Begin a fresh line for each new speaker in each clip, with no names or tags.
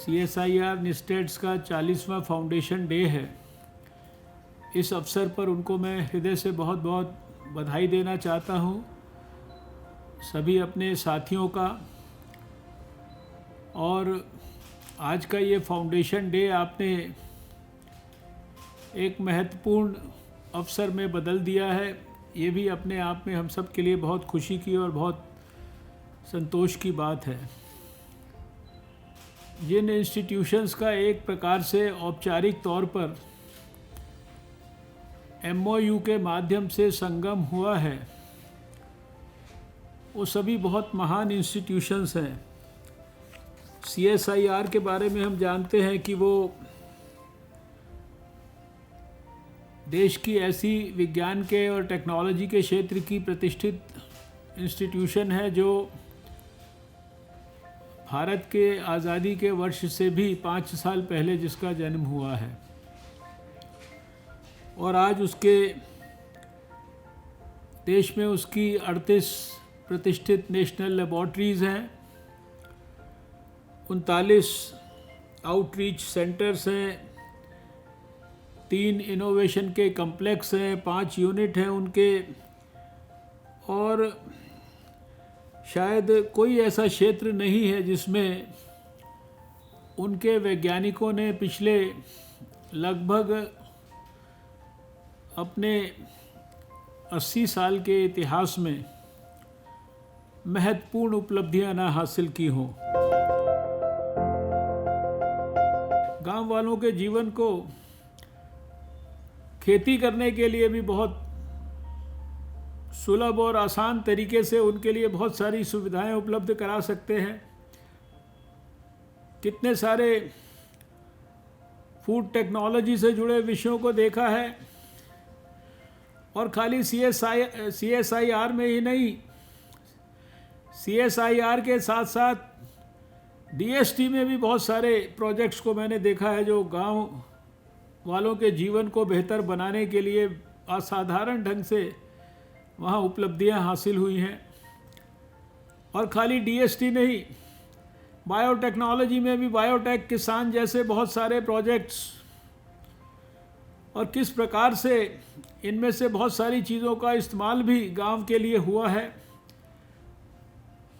CSIR निस्टेड्स का 40वां foundation day है। इस अवसर पर उनको मैं हृदय से बहुत बहुत बधाई देना चाहता हूँ, सभी अपने साथियों का। और आज का ये फाउंडेशन डे आपने एक महत्वपूर्ण अवसर में बदल दिया है। ये भी अपने आप में हम सब के लिए बहुत खुशी की और बहुत संतोष की बात है। जिन इंस्टीट्यूशंस का एक प्रकार से औपचारिक तौर पर MOU के माध्यम से संगम हुआ है, वो सभी बहुत महान इंस्टीट्यूशंस हैं। CSIR के बारे में हम जानते हैं कि वो देश की ऐसी विज्ञान के और टेक्नोलॉजी के क्षेत्र की प्रतिष्ठित इंस्टीट्यूशन है जो भारत के आज़ादी के वर्ष से भी 5 साल पहले जिसका जन्म हुआ है, और आज उसके देश में उसकी 38 प्रतिष्ठित नेशनल लेबॉर्ट्रीज़ हैं, 39 आउटरीच सेंटर्स हैं, 3 इनोवेशन के कम्प्लेक्स हैं, 5 यूनिट हैं उनके। और शायद कोई ऐसा क्षेत्र नहीं है जिसमें उनके वैज्ञानिकों ने पिछले लगभग अपने 80 साल के इतिहास में महत्वपूर्ण उपलब्धियां ना हासिल की हों। गांव वालों के जीवन को खेती करने के लिए भी बहुत सुलभ और आसान तरीके से उनके लिए बहुत सारी सुविधाएं उपलब्ध करा सकते हैं। कितने सारे फूड टेक्नोलॉजी से जुड़े विषयों को देखा है, और खाली CSIR में ही नहीं, CSIR के साथ साथ DST में भी बहुत सारे प्रोजेक्ट्स को मैंने देखा है जो गांव वालों के जीवन को बेहतर बनाने के लिए असाधारण ढंग से वहाँ उपलब्धियाँ हासिल हुई हैं। और खाली DST नहीं, बायोटेक्नोलॉजी में भी बायोटेक किसान जैसे बहुत सारे प्रोजेक्ट्स, और किस प्रकार से इनमें से बहुत सारी चीज़ों का इस्तेमाल भी गांव के लिए हुआ है।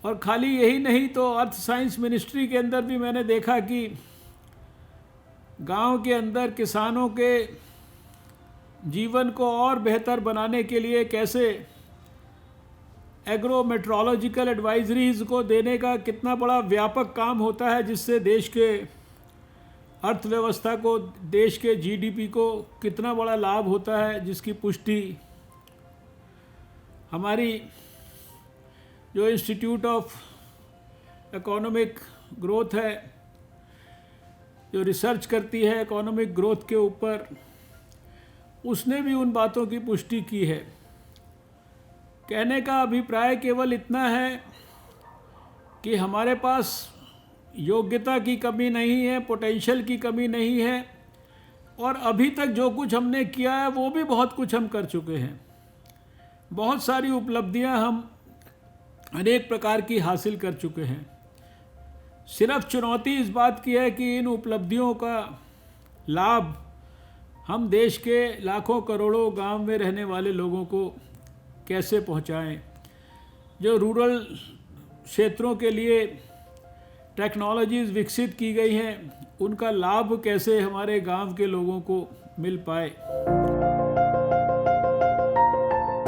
और खाली यही नहीं तो अर्थ साइंस मिनिस्ट्री के अंदर भी मैंने देखा कि गांव के अंदर किसानों के जीवन को और बेहतर बनाने के लिए कैसे एग्रो मेट्रोलॉजिकल एडवाइजरीज को देने का कितना बड़ा व्यापक काम होता है, जिससे देश के अर्थव्यवस्था को, देश के GDP को कितना बड़ा लाभ होता है, जिसकी पुष्टि हमारी जो इंस्टीट्यूट ऑफ इकोनॉमिक ग्रोथ है, जो रिसर्च करती है इकोनॉमिक ग्रोथ के ऊपर, उसने भी उन बातों की पुष्टि की है। कहने का अभिप्राय केवल इतना है कि हमारे पास योग्यता की कमी नहीं है, पोटेंशियल की कमी नहीं है, और अभी तक जो कुछ हमने किया है वो भी बहुत कुछ हम कर चुके हैं। बहुत सारी उपलब्धियां हम अनेक प्रकार की हासिल कर चुके हैं। सिर्फ चुनौती इस बात की है कि इन उपलब्धियों का लाभ हम देश के लाखों करोड़ों गांव में रहने वाले लोगों को कैसे पहुंचाएं। जो रूरल क्षेत्रों के लिए टेक्नोलॉजीज़ विकसित की गई हैं, उनका लाभ कैसे हमारे गांव के लोगों को मिल पाए।